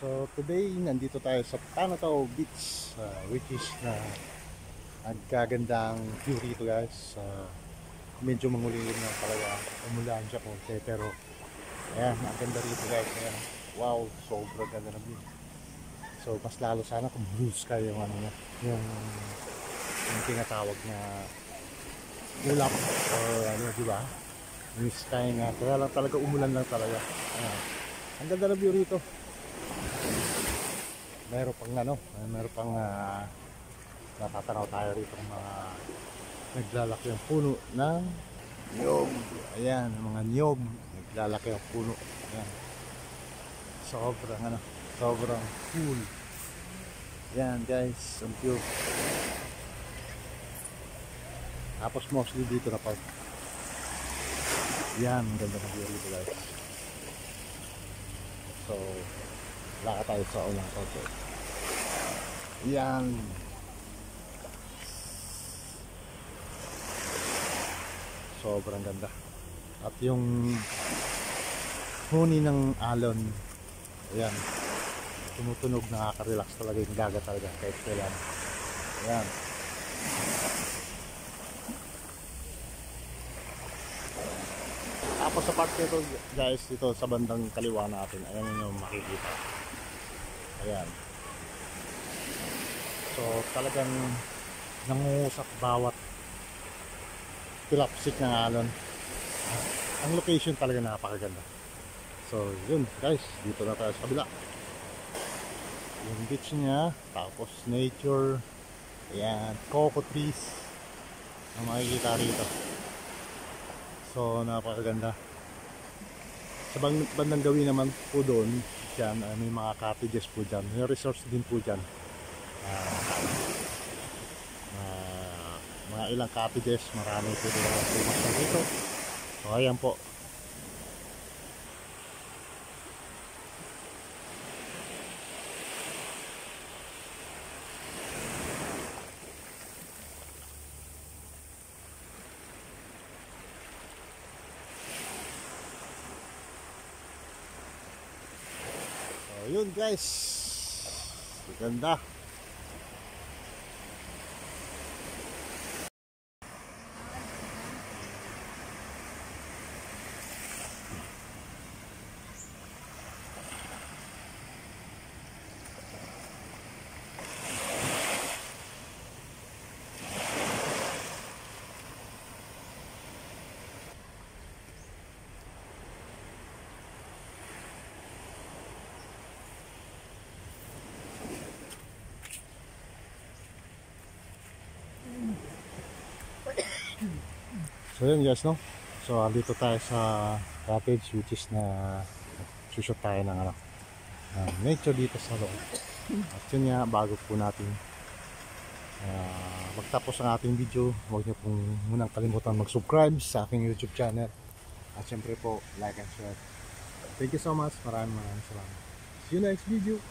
So today, nandito tayo sa Panataw Beach, which is na nagkagandang view rito guys. Medyo mangulilim lang talaga, umulan siya konti, pero ayan, ang ganda rito guys. Ayan. Wow, sobrang ganda ng view. So mas lalo sana kung blue sky yung ano niya, yung tinatawag na ulap or ano, di ba? Yung sky nga, kaya lang talaga umulan lang talaga. Ayan. Ang ganda ng view rito. Meron pang ano, meron pang natatanaw tayo rito ng mga naglalaki ang puno ng niyog. Ayan, mga niyog, naglalaki ang puno. Ayan. Sobrang cool. Ayan guys, ang view. Tapos mostly dito na park. Ayan, ang ganda ng view dito guys. So, laka tayo sa unang photo. Ayan. Sobrang ganda. At yung huni ng alon, ayan, tumutunog, nakaka-relax talaga yung dagat talaga kahit kailan. Ayan. Tapos sa part nito guys, dito sa bandang kaliwa natin, ayan yung makikita. Ayan. So talagang nangungusap bawat tilapsik ng alon. Ang location talaga napakaganda. So yun guys, dito na tayo sa kabila. Yung beach niya, tapos nature. Ayan, coco trees ang makikita rito. So napakaganda. Sa bandang gawin naman po doon, dyan, may mga cottages po dyan. May resorts din po dyan. Mga ilang cottages, marami po dito. So ayan po. So yun guys, ganda. So yun guys, no? So dito tayo sa cottage, which is na shoot tayo ng ano, nature dito sa loob. At yun nga, bago po natin magtapos ang ating video, huwag niyo pong munang kalimutan mag-subscribe sa aking YouTube channel. At syempre po, like and share. Thank you so much. Maraming salamat. See you next video.